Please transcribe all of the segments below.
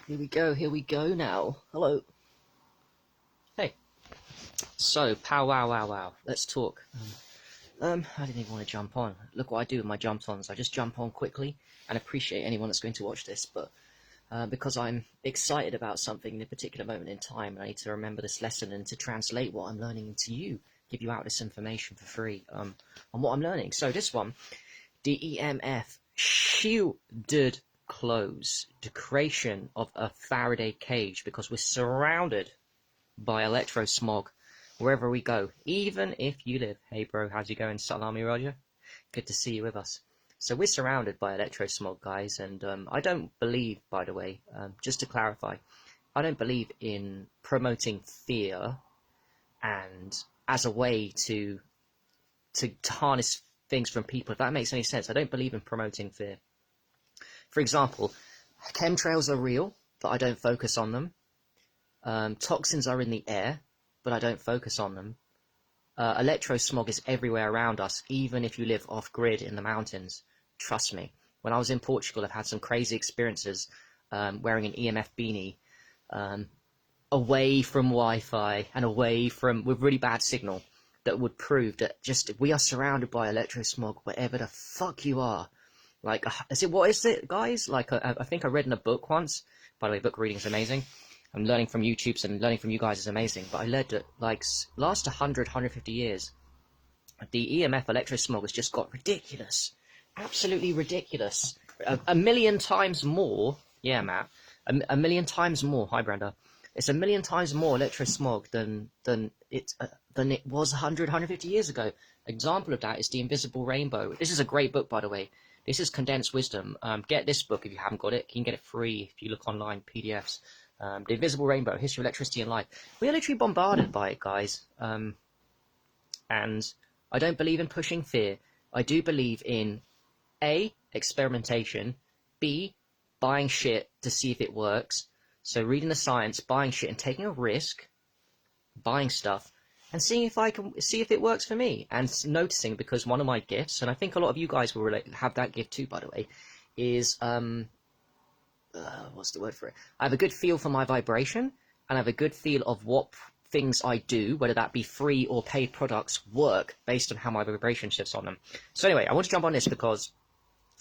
Here we go now. Hello. Hey. So, pow wow wow wow. Let's talk. I didn't even want to jump on. Look what I do with my jump-ons. I just jump on quickly and appreciate anyone that's going to watch this, but because I'm excited about something in a particular moment in time, I need to remember this lesson and to translate what I'm learning into you, give you out this information for free on what I'm learning. So this one, the EMF shielded close, the creation of a Faraday cage, because we're surrounded by electrosmog wherever we go, even if you live. Hey bro, how's it going? Salami Roger, good to see you with us. So we're surrounded by electrosmog, guys, and I don't believe, by the way, just to clarify, I don't believe in promoting fear and as a way to harness things from people, if that makes any sense. I don't believe in promoting fear. For example, chemtrails are real, but I don't focus on them. Toxins are in the air, but I don't focus on them. Electrosmog is everywhere around us, even if you live off-grid in the mountains. Trust me. When I was in Portugal, I've had some crazy experiences wearing an EMF beanie, away from Wi-Fi and away from, with really bad signal, that would prove that just we are surrounded by electrosmog wherever the fuck you are. Like, what is it, guys? Like, I think I read in a book once. By the way, book reading is amazing. And learning from YouTubes and learning from you guys is amazing. But I read that, like, last 100, 150 years, the EMF electrosmog has just got ridiculous. Absolutely ridiculous. A million times more. Yeah, Matt. A million times more. Hi, Brenda. It's a million times more electrosmog than it was 100, 150 years ago. Example of that is The Invisible Rainbow. This is a great book, by the way. This is condensed wisdom. Get this book if you haven't got it. You can get it free if you look online, PDFs. The Invisible Rainbow, History of Electricity and Life. We're literally bombarded by it, guys. And I don't believe in pushing fear. I do believe in A, experimentation, B, buying shit to see if it works. So reading the science, buying shit and taking a risk, buying stuff, and seeing if I can see if it works for me, and noticing, because one of my gifts, and I think a lot of you guys will have that gift too, by the way, is what's the word for it? I have a good feel for my vibration, and I have a good feel of what things I do, whether that be free or paid products, work based on how my vibration shifts on them. So anyway, I want to jump on this because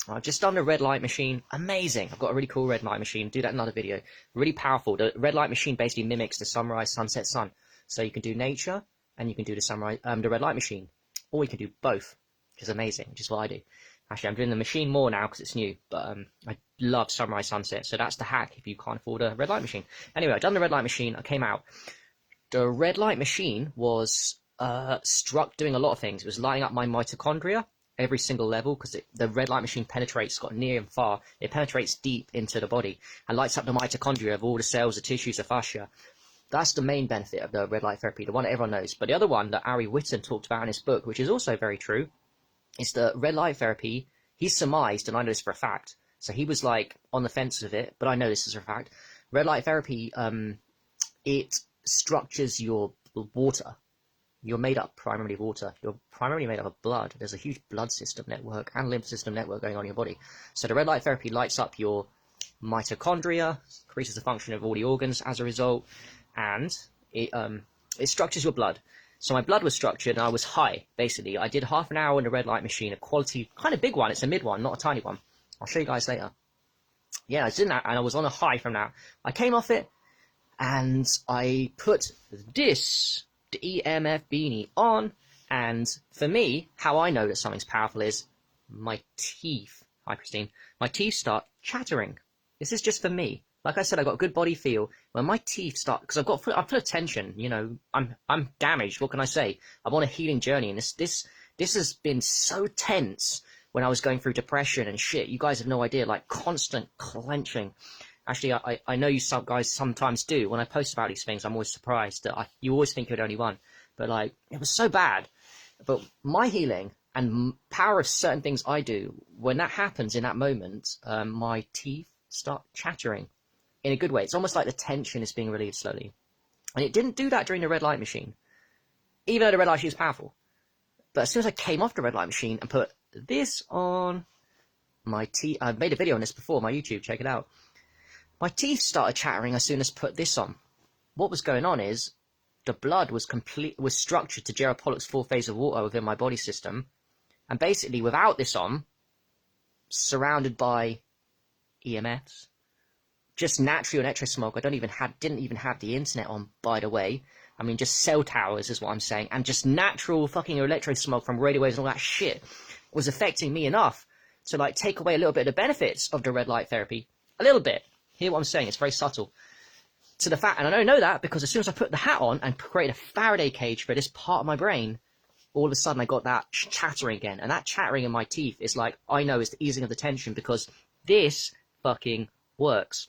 I've just done a red light machine. Amazing. I've got a really cool red light machine. Do that in another video. Really powerful. The red light machine basically mimics the sunrise, sunset, sun. So you can do nature and you can do the sunrise, the red light machine, or you can do both, which is amazing, which is what I do. Actually, I'm doing the machine more now because it's new, but I love sunrise, sunset. So that's the hack if you can't afford a red light machine. Anyway, I've done the red light machine. I came out. The red light machine was doing a lot of things. It was lighting up my mitochondria, every single level, because the red light machine penetrates, got near and far. It penetrates deep into the body and lights up the mitochondria of all the cells, the tissues, the fascia. That's the main benefit of the red light therapy, the one that everyone knows. But the other one that Ari Whitten talked about in his book, which is also very true, is the red light therapy. He surmised, and I know this for a fact, so he was like on the fence of it, but I know this is a fact. Red light therapy, it structures your water. You're made up primarily of water. You're primarily made up of blood. There's a huge blood system network and lymph system network going on in your body. So the red light therapy lights up your mitochondria, increases the function of all the organs as a result, and it structures your blood. So my blood was structured and I was high, basically. I did half an hour in the red light machine, a quality, kind of big one. It's a mid one, not a tiny one. I'll show you guys later. Yeah, I did that and I was on a high from that. I came off it and I put this, the EMF beanie on, and for me, how I know that something's powerful is my teeth. Hi, Christine. My teeth start chattering. This is just for me. Like I said, I got a good body feel. When my teeth start, because I put a tension. You know, I'm damaged. What can I say? I'm on a healing journey, and this has been so tense when I was going through depression and shit. You guys have no idea, like constant clenching. Actually, I know you some guys sometimes do. When I post about these things, I'm always surprised that you always think you're the only one. But like, it was so bad. But my healing and power of certain things I do, when that happens in that moment, my teeth start chattering in a good way. It's almost like the tension is being relieved slowly. And it didn't do that during the red light machine, even though the red light machine is powerful. But as soon as I came off the red light machine and put this on my teeth, I've made a video on this before, my YouTube, check it out. My teeth started chattering as soon as I put this on. What was going on is the blood was structured to Gerard Pollock's 4 phase of water within my body system, and basically without this on, surrounded by EMFs, just natural electrosmog. I didn't even have the internet on, by the way. I mean, just cell towers is what I'm saying, and just natural fucking electrosmog from radio waves and all that shit was affecting me enough to like take away a little bit of the benefits of the red light therapy. A little bit. Hear what I'm saying? It's very subtle. To the fact, and I don't know that because as soon as I put the hat on and created a Faraday cage for this part of my brain, all of a sudden I got that chattering again. And that chattering in my teeth is like, I know it's the easing of the tension because this fucking works.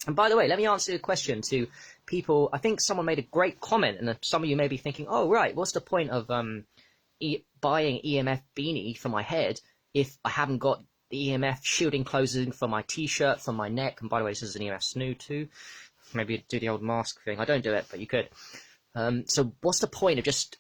And by the way, let me answer a question to people. I think someone made a great comment, and some of you may be thinking, oh, right, what's the point of buying EMF beanie for my head if I haven't got the EMF shielding clothing for my t-shirt, for my neck? And by the way, this is an EMF snood too. Maybe do the old mask thing. I don't do it, but you could. So what's the point of just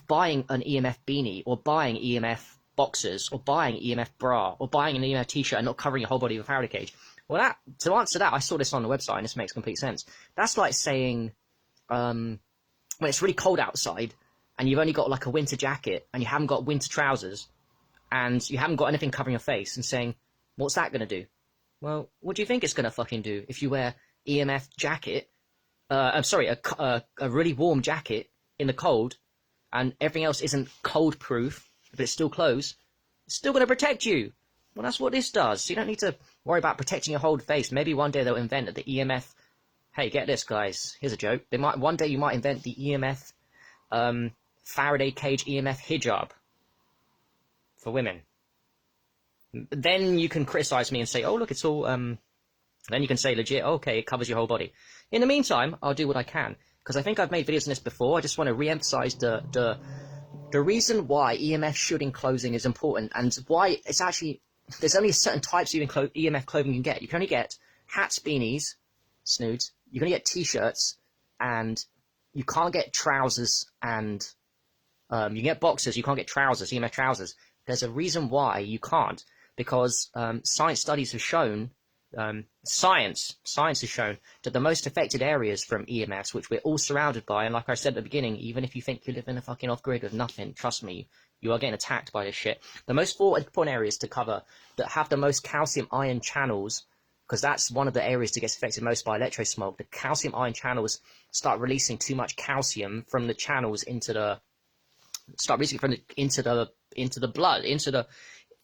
buying an EMF beanie, or buying EMF boxers, or buying EMF bra, or buying an EMF t-shirt and not covering your whole body with a Faraday cage? Well, to answer that, I saw this on the website, and this makes complete sense. That's like saying, when it's really cold outside, and you've only got like a winter jacket, and you haven't got winter trousers, and you haven't got anything covering your face, and saying, what's that going to do? Well, what do you think it's going to fucking do if you wear EMF jacket, a really warm jacket in the cold, and everything else isn't cold proof, but it's still closed? It's still going to protect you. Well, that's what this does. So you don't need to worry about protecting your whole face. Maybe one day they'll invent the EMF. Hey, get this, guys. Here's a joke. One day you might invent the EMF Faraday cage EMF hijab for women. Then you can criticize me and say, oh, look, it's all... Then you can say legit, okay, it covers your whole body. In the meantime, I'll do what I can, because I think I've made videos on this before. I just want to re-emphasize the reason why EMF shielding clothing is important, and why it's actually... There's only certain types of EMF clothing you can get. You can only get hats, beanies, snoods. You can only get t-shirts, and you can't get trousers, and you can get boxers. You can't get trousers, EMF trousers. There's a reason why you can't, because science studies have shown, science has shown that the most affected areas from EMFs, which we're all surrounded by, and like I said at the beginning, even if you think you live in a fucking off-grid with nothing, trust me, you are getting attacked by this shit. The most important areas to cover that have the most calcium ion channels, because that's one of the areas that gets affected most by electrosmog. The calcium ion channels start releasing too much calcium from the channels into the blood,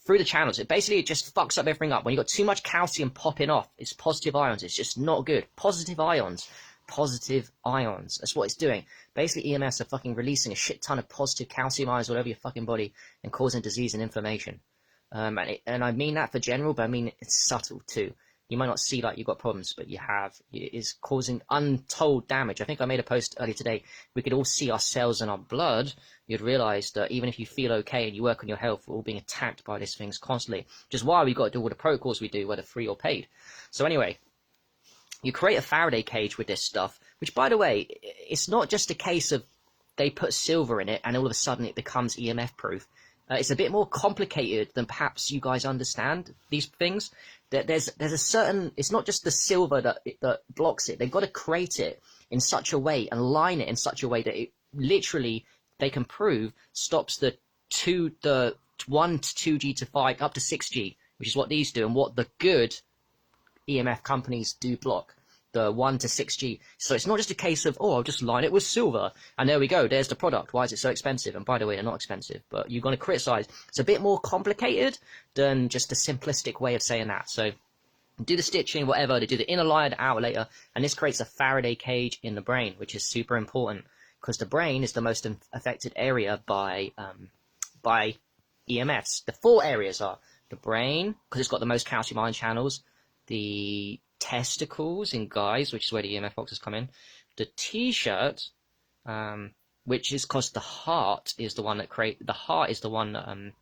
through the channels. It just fucks up everything up. When you've got too much calcium popping off, it's positive ions. It's just not good. Positive ions. That's what it's doing. Basically, EMFs are fucking releasing a shit ton of positive calcium ions all over your fucking body and causing disease and inflammation. And I mean that for general, but I mean it's subtle too. You might not see like you've got problems, but you have. It is causing untold damage. I think I made a post earlier today. We could all see our cells in our blood. You'd realise that even if you feel okay and you work on your health, we're all being attacked by these things constantly. Which is why we've got to do all the protocols we do, whether free or paid. So anyway, you create a Faraday cage with this stuff, which, by the way, it's not just a case of they put silver in it and all of a sudden it becomes EMF proof. It's a bit more complicated than perhaps you guys understand these things. There's a certain... It's not just the silver that blocks it. They've got to create it in such a way and line it in such a way that it literally, they can prove, stops the 1 to 2G to 5 up to 6G, which is what these do and what the good EMF companies do block. The 1 to 6G. So it's not just a case of, oh, I'll just line it with silver, and there we go, there's the product. Why is it so expensive? And by the way, they're not expensive, but you're going to criticize. It's a bit more complicated than just a simplistic way of saying that. So do the stitching, whatever, they do the inner layer, the outer layer, and this creates a Faraday cage in the brain, which is super important, because the brain is the most affected area by EMFs. The 4 areas are the brain, because it's got the most calcium ion channels, the testicles in guys, which is where the EMF boxes come in, the t-shirt, which is because the heart is the one that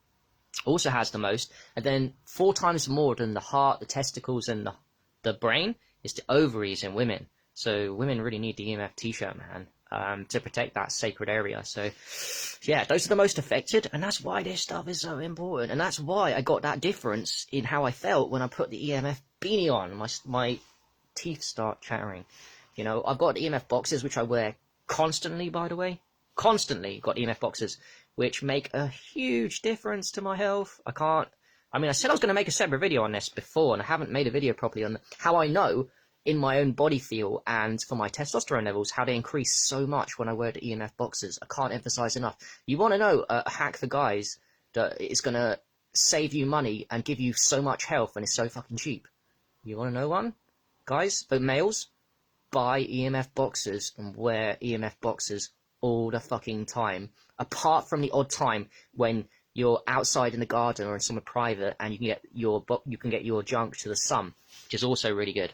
also has the most, and then 4 times more than the heart, the testicles, and the brain is the ovaries in women. So women really need the EMF t-shirt, man, to protect that sacred area. So yeah, those are the most affected, and that's why this stuff is so important, and that's why I got that difference in how I felt when I put the EMF beanie on. My teeth start chattering. You know, I've got EMF boxes, which I wear constantly, by the way. Constantly got EMF boxes, which make a huge difference to my health. I said I was going to make a separate video on this before, and I haven't made a video properly on how I know in my own body feel and for my testosterone levels, how they increase so much when I wear the EMF boxes. I can't emphasize enough. You want to know a hack for guys that is going to save you money and give you so much health and is so fucking cheap? You want to know one? Guys, for males, buy EMF boxes and wear EMF boxes all the fucking time. Apart from the odd time when you're outside in the garden or in somewhere private and you can get your junk to the sun, which is also really good.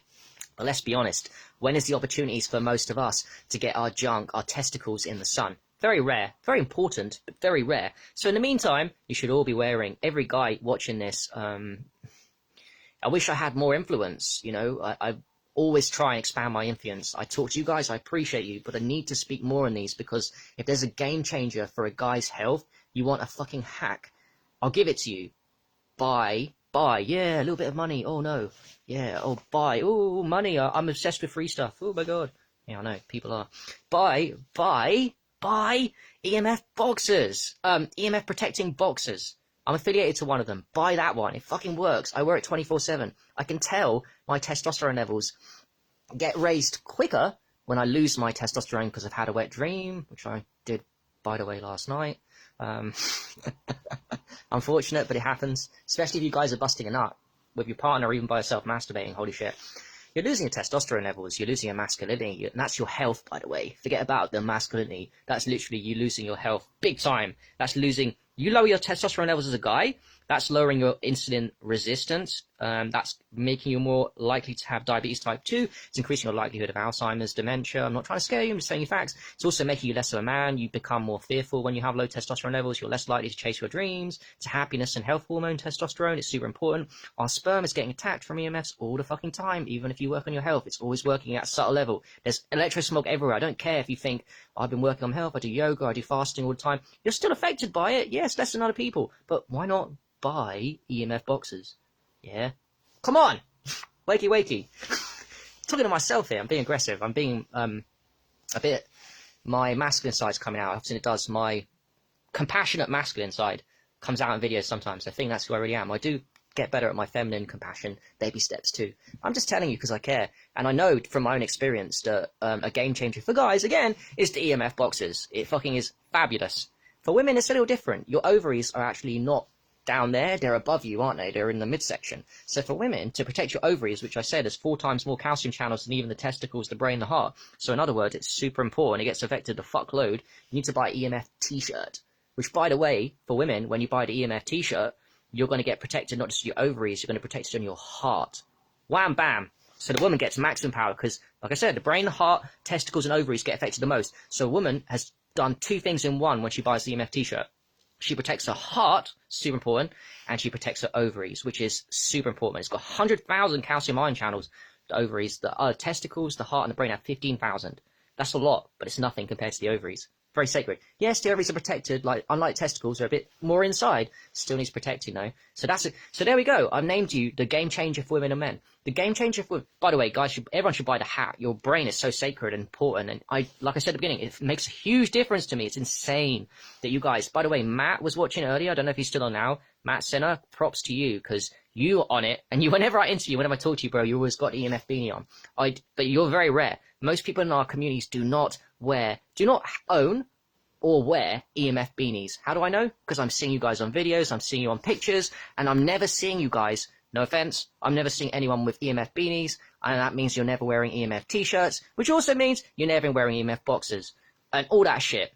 But let's be honest, when is the opportunities for most of us to get our junk, our testicles in the sun? Very rare, very important, but very rare. So in the meantime, you should all be wearing, every guy watching this, I wish I had more influence, you know, I always try and expand my influence. I talk to you guys, I appreciate you, but I need to speak more on these, because if there's a game changer for a guy's health, you want a fucking hack, I'll give it to you. Buy, yeah, a little bit of money, oh no, yeah, oh buy, oh money, I'm obsessed with free stuff, oh my god, yeah I know, people are. Buy EMF boxes, EMF protecting boxes. I'm affiliated to one of them. Buy that one. It fucking works. I wear it 24/7. I can tell my testosterone levels get raised quicker when I lose my testosterone because I've had a wet dream, which I did, by the way, last night. Unfortunate, but it happens. Especially if you guys are busting a nut with your partner or even by yourself masturbating. Holy shit. You're losing your testosterone levels. You're losing your masculinity. And that's your health, by the way. Forget about the masculinity. That's literally you losing your health big time. That's losing... You lower your testosterone levels as a guy, that's lowering your insulin resistance, that's making you more likely to have diabetes type 2, it's increasing your likelihood of Alzheimer's, dementia. I'm not trying to scare you, I'm just saying you facts. It's also making you less of a man, you become more fearful when you have low testosterone levels, you're less likely to chase your dreams. It's happiness and health hormone, testosterone, it's super important. Our sperm is getting attacked from EMFs all the fucking time, even if you work on your health, it's always working at a subtle level. There's electrosmog everywhere. I don't care if you think, I've been working on health, I do yoga, I do fasting all the time. You're still affected by it, yes, less than other people, but why not buy EMF boxes? Yeah? Come on! Wakey. Talking to myself here, I'm being aggressive, I'm being, a bit, my masculine side's coming out, I've seen it does, my compassionate masculine side comes out in videos sometimes. I think that's who I really am. I do get better at my feminine compassion, baby steps too. I'm just telling you because I care. And I know from my own experience that a game changer for guys, again, is the EMF boxes. It fucking is fabulous. For women, it's a little different. Your ovaries are actually not down there. They're above you, aren't they? They're in the midsection. So for women, to protect your ovaries, which I said is 4 times more calcium channels than even the testicles, the brain, the heart. So in other words, it's super important. It gets affected the fuckload. You need to buy EMF t-shirt. Which, by the way, for women, when you buy the EMF t-shirt, you're going to get protected not just your ovaries, you're going to protect it on your heart. Wham, bam. So the woman gets maximum power because, like I said, the brain, the heart, testicles, and ovaries get affected the most. So a woman has done 2 things in one when she buys the EMF t-shirt. She protects her heart, super important, and she protects her ovaries, which is super important. It's got 100,000 calcium ion channels. The ovaries, the testicles, the heart, and the brain have 15,000. That's a lot, but it's nothing compared to the ovaries. Very sacred. Yes, the ovaries are protected, like unlike testicles, they're a bit more inside. Still needs protecting though. So that's it. So there we go. I've named you the game changer for women and men. The game changer for, by the way, guys, everyone should buy the hat. Your brain is so sacred and important. And like I said at the beginning, it makes a huge difference to me. It's insane that you guys, by the way, Matt was watching earlier. I don't know if he's still on now. Matt Senna, props to you because you were on it. And whenever I interview, whenever I talk to you, bro, you always got the EMF beanie on. But you're very rare. Most people in our communities do not own or wear EMF beanies. How do I know? Because I'm seeing you guys on videos, I'm seeing you on pictures, and I'm never seeing you guys, no offense, I'm never seeing anyone with EMF beanies, and that means you're never wearing EMF t-shirts, which also means you're never wearing EMF boxes, and all that shit.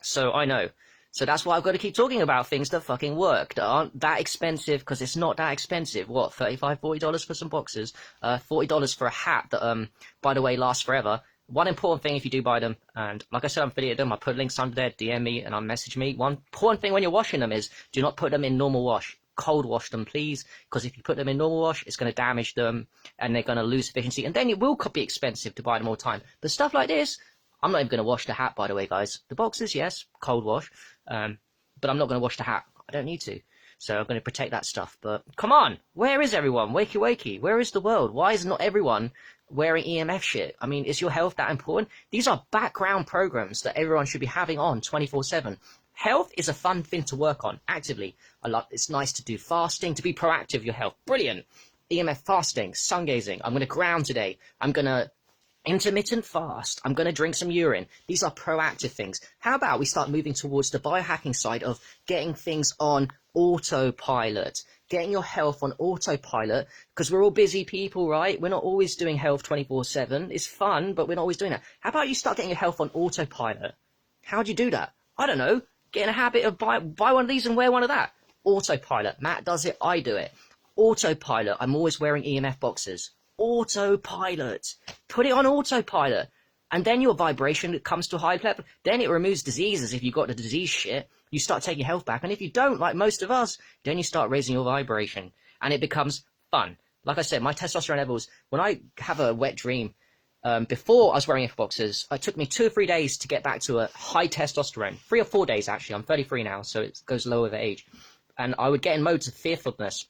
So I know. So that's why I've got to keep talking about things that fucking work, that aren't that expensive, because it's not that expensive. What, $35, $40 for some boxes? $40 for a hat that, by the way, lasts forever. One important thing if you do buy them, and like I said, I'm affiliated them, I put links under there, DM me and message me. One important thing when you're washing them is do not put them in normal wash. Cold wash them, please, because if you put them in normal wash, it's going to damage them and they're going to lose efficiency. And then it will be expensive to buy them all the time. But stuff like this, I'm not even going to wash the hat, by the way, guys. The boxes, yes, cold wash, but I'm not going to wash the hat. I don't need to. So I'm going to protect that stuff. But come on, where is everyone? Wakey, wakey. Where is the world? Why is not everyone wearing EMF shit? I mean, is your health that important? These are background programs that everyone should be having on 24/7. Health is a fun thing to work on actively. It's nice to do fasting, to be proactive with your health. Brilliant. EMF fasting, sun gazing. I'm going to ground today. I'm going to intermittent fast. I'm going to drink some urine. These are proactive things. How about we start moving towards the biohacking side of getting things on autopilot, getting your health on autopilot, because we're all busy people, right? We're not always doing health 24/7. It's fun, but we're not always doing that. How about you start getting your health on autopilot? How do you do that? I don't know. Get in a habit of buy one of these and wear one of that. Autopilot. Matt does it. I do it. Autopilot. I'm always wearing EMF boxes. Autopilot. Put it on autopilot. And then your vibration comes to a high level. Then it removes diseases if you've got the disease shit. You start taking your health back. And if you don't, like most of us, then you start raising your vibration. And it becomes fun. Like I said, my testosterone levels, when I have a wet dream, before I was wearing EMF boxes, it took me 2 or 3 days to get back to a high testosterone. 3 or 4 days, actually. I'm 33 now, so it goes lower with age. And I would get in modes of fearfulness.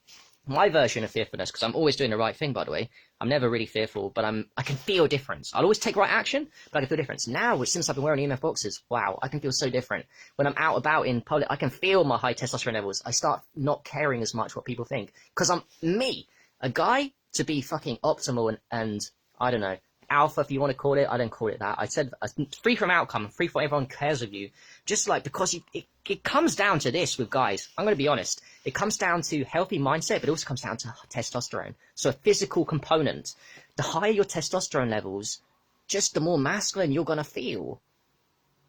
My version of fearfulness, because I'm always doing the right thing, by the way. I'm never really fearful, but I can feel difference. I'll always take right action, but I can feel difference. Now, since I've been wearing EMF boxes, wow, I can feel so different. When I'm out about in public, I can feel my high testosterone levels. I start not caring as much what people think. Because I'm me, a guy to be fucking optimal and I don't know, alpha, if you want to call it. I don't call it that. I said free from outcome, free from everyone cares of you. Just like, because it comes down to this with guys. I'm going to be honest. It comes down to healthy mindset, but it also comes down to testosterone. So a physical component. The higher your testosterone levels, just the more masculine you're going to feel.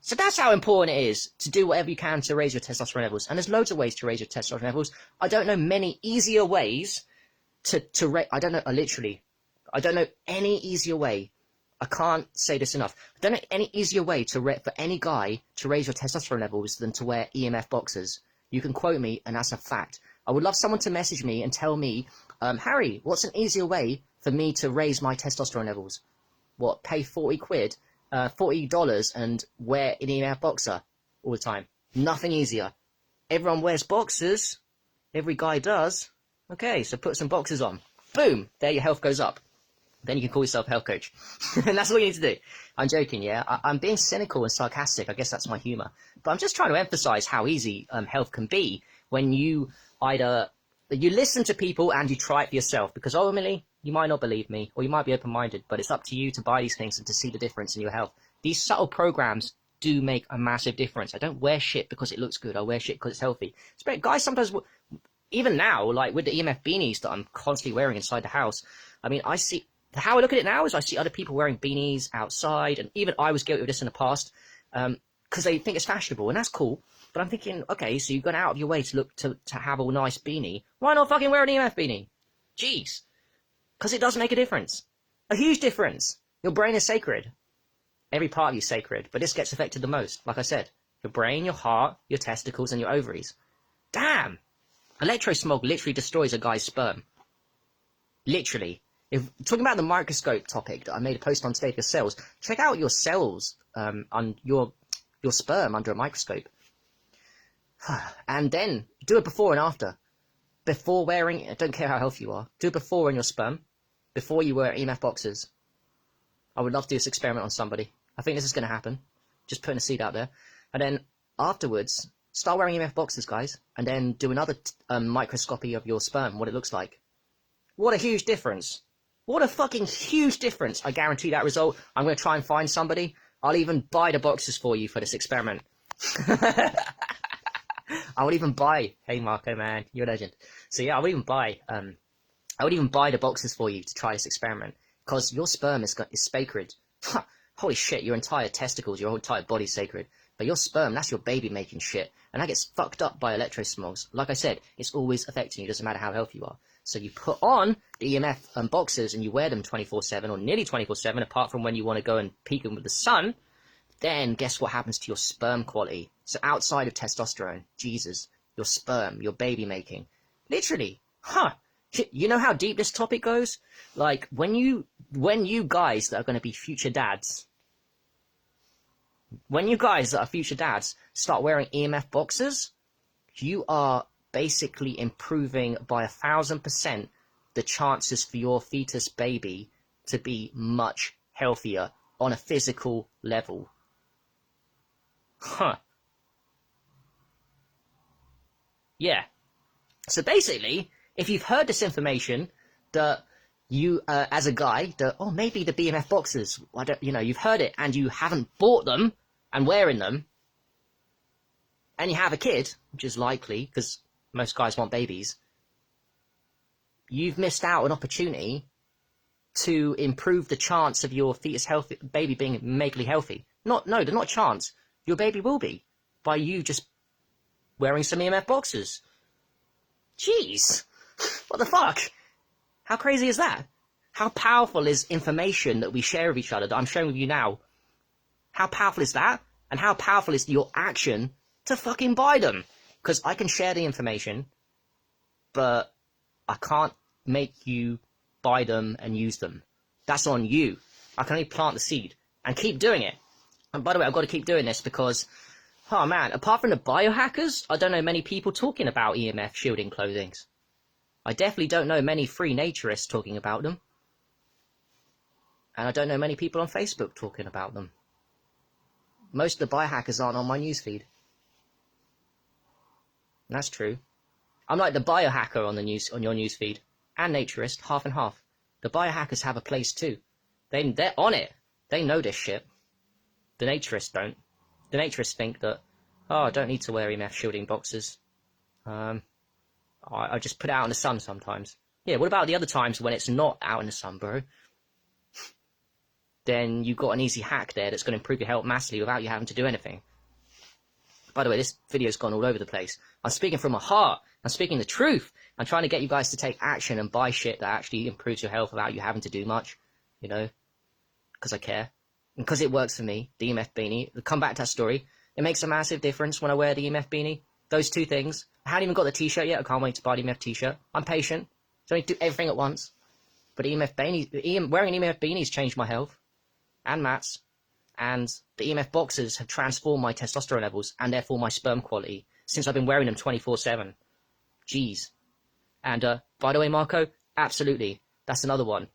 So that's how important it is to do whatever you can to raise your testosterone levels. And there's loads of ways to raise your testosterone levels. I don't know many easier ways I don't know any easier way. I can't say this enough. I don't know any easier way for any guy to raise your testosterone levels than to wear EMF boxes. You can quote me, and that's a fact. I would love someone to message me and tell me, Harry, what's an easier way for me to raise my testosterone levels? What, pay 40 quid, $40 and wear an EMF boxer all the time? Nothing easier. Everyone wears boxers. Every guy does. Okay, so put some boxes on. Boom! There your health goes up. Then you can call yourself a health coach. And that's all you need to do. I'm joking, yeah? I'm being cynical and sarcastic. I guess that's my humor. But I'm just trying to emphasize how easy health can be when you either you listen to people and you try it for yourself. Because ultimately, you might not believe me, or you might be open-minded, but it's up to you to buy these things and to see the difference in your health. These subtle programs do make a massive difference. I don't wear shit because it looks good. I wear shit because it's healthy. Guys sometimes, even now, like with the EMF beanies that I'm constantly wearing inside the house, I mean, how I look at it now is I see other people wearing beanies outside, and even I was guilty of this in the past, because they think it's fashionable, and that's cool. But I'm thinking, okay, so you've gone out of your way to look to have a nice beanie. Why not fucking wear an EMF beanie? Jeez. Because it does make a difference. A huge difference. Your brain is sacred. Every part of you is sacred, but this gets affected the most. Like I said, your brain, your heart, your testicles, and your ovaries. Damn! Electrosmog literally destroys a guy's sperm. Literally. If talking about the microscope topic that I made a post on today for your cells, check out your cells on your sperm under a microscope. And then do a before and after. Before wearing, I don't care how healthy you are, do a before in your sperm, before you wear EMF boxes. I would love to do this experiment on somebody. I think this is going to happen. Just putting a seed out there. And then afterwards, start wearing EMF boxes, guys, and then do another microscopy of your sperm, what it looks like. What a huge difference. What a fucking huge difference. I guarantee that result. I'm going to try and find somebody. I'll even buy the boxes for you for this experiment. I would even buy, hey Marco, man, you're a legend. So yeah, I would even buy the boxes for you to try this experiment. Because your sperm is sacred. Holy shit, your entire testicles, your whole entire body's sacred. But your sperm, that's your baby making shit. And that gets fucked up by electrosmogs. Like I said, it's always affecting you, doesn't matter how healthy you are. So you put on the EMF boxes and you wear them 24/7 or nearly 24/7, apart from when you want to go and peek them with the sun. Then guess what happens to your sperm quality? So outside of testosterone, Jesus, your sperm, your baby making. Literally, you know how deep this topic goes? Like, when you guys that are going to be future dads, start wearing EMF boxes, you are basically improving by 1,000% the chances for your fetus baby to be much healthier on a physical level. Huh. Yeah. So basically, if you've heard this information, that you, as a guy, that, oh, maybe the BMF boxes, you've heard it and you haven't bought them and wearing them, and you have a kid, which is likely, because most guys want babies, you've missed out an opportunity to improve the chance of your fetus healthy, baby being megally healthy. No, they're not a chance. Your baby will be, by you just wearing some EMF boxes. Jeez. What the fuck? How crazy is that? How powerful is information that we share with each other, that I'm sharing with you now? How powerful is that? And how powerful is your action to fucking buy them? Because I can share the information, but I can't make you buy them and use them. That's on you. I can only plant the seed and keep doing it. And by the way, I've got to keep doing this because, oh man, apart from the biohackers, I don't know many people talking about EMF shielding clothings. I definitely don't know many free naturists talking about them. And I don't know many people on Facebook talking about them. Most of the biohackers aren't on my newsfeed. That's true. I'm like the biohacker on your newsfeed, and naturist, half and half. The biohackers have a place too. They're on it. They know this shit. The naturists don't. The naturists think that, oh, I don't need to wear EMF shielding boxes. I just put it out in the sun sometimes. Yeah, what about the other times when it's not out in the sun, bro? Then you've got an easy hack there that's going to improve your health massively without you having to do anything. By the way, this video's gone all over the place. I'm speaking from my heart. I'm speaking the truth. I'm trying to get you guys to take action and buy shit that actually improves your health without you having to do much, you know, because I care. And because it works for me, the EMF beanie. Come back to that story. It makes a massive difference when I wear the EMF beanie. Those two things. I haven't even got the t-shirt yet. I can't wait to buy the EMF t-shirt. I'm patient. Don't need to do everything at once. But EMF beanie, wearing EMF beanies changed my health. And Matt's. And the EMF boxes have transformed my testosterone levels and therefore my sperm quality since I've been wearing them 24/7. Jeez. And by the way, Marco, absolutely. That's another one.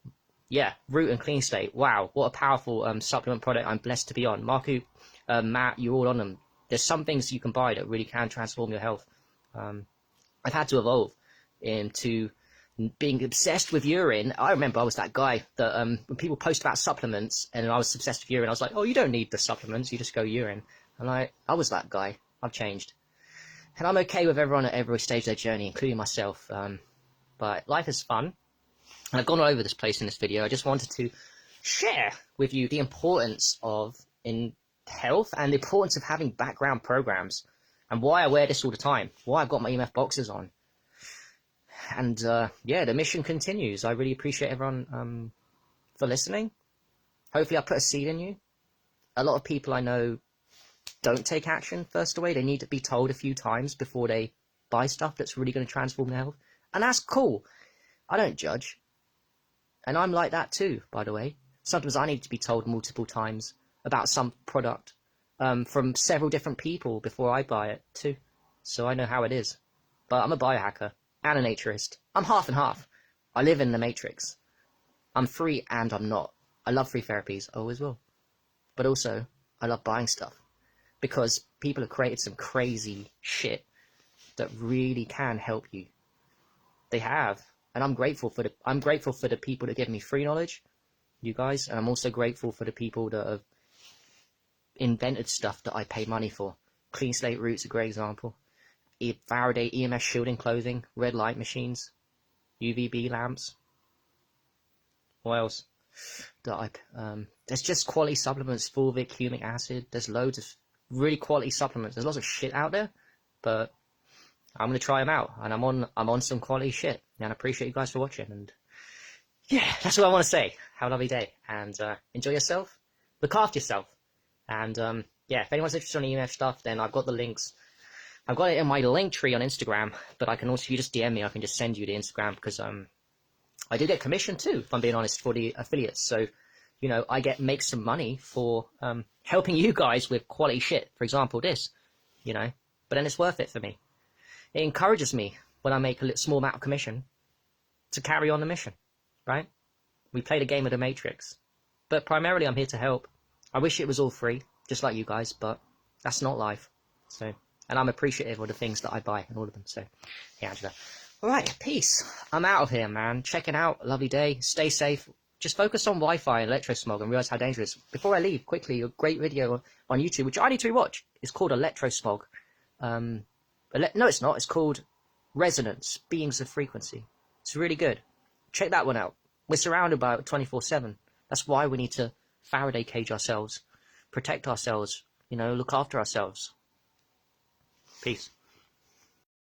Yeah, Root and Clean Slate. Wow, what a powerful supplement product I'm blessed to be on. Marco, Matt, you're all on them. There's some things you can buy that really can transform your health. I've had to evolve into being obsessed with urine. I remember I was that guy that when people post about supplements and I was obsessed with urine, I was like, oh, you don't need the supplements, you just go urine. And I was that guy. I've changed. And I'm okay with everyone at every stage of their journey, including myself. But life is fun. And I've gone all over this place in this video. I just wanted to share with you the importance of in health and the importance of having background programs and why I wear this all the time, why I've got my EMF boxes on. And yeah, the mission continues. I really appreciate everyone for listening. Hopefully I put a seed in you. A lot of people I know don't take action first away. They need to be told a few times before they buy stuff that's really going to transform their health. And that's cool. I don't judge. And I'm like that too, by the way. Sometimes I need to be told multiple times about some product from several different people before I buy it too. So I know how it is. But I'm a biohacker and a naturist. I'm half and half. I live in the matrix. I'm free and I'm not. I love free therapies, I always will. But also, I love buying stuff. Because people have created some crazy shit that really can help you. They have. And I'm grateful for the people that give me free knowledge, you guys, and I'm also grateful for the people that have invented stuff that I pay money for. Clean Slate Root's a great example. Faraday EMS shielding clothing, red light machines, UVB lamps. What else? There's just quality supplements, fulvic, humic acid. There's loads of really quality supplements. There's lots of shit out there, but I'm gonna try them out, and I'm on some quality shit. And I appreciate you guys for watching. And yeah, that's what I want to say. Have a lovely day, and enjoy yourself. Look after yourself. And yeah, if anyone's interested in EMF stuff, then I've got the links. I've got it in my link tree on Instagram, but I can also, if you just DM me, I can just send you the Instagram, because I do get commission too, if I'm being honest, for the affiliates. So, you know, I make some money for helping you guys with quality shit. For example, this, you know, but then it's worth it for me. It encourages me when I make a small amount of commission to carry on the mission, right? We played a game of the Matrix. But primarily I'm here to help. I wish it was all free, just like you guys, but that's not life. So, and I'm appreciative of the things that I buy and all of them. So, yeah, Angela. Alright, peace. I'm out of here, man. Checking out. Lovely day. Stay safe. Just focus on Wi-Fi and electrosmog and realize how dangerous. Before I leave, quickly, a great video on YouTube, which I need to rewatch. It's called Electrosmog. No, it's not. It's called Resonance, Beams of Frequency. It's really good. Check that one out. We're surrounded by it 24/7. That's why we need to Faraday cage ourselves, protect ourselves, look after ourselves. Peace.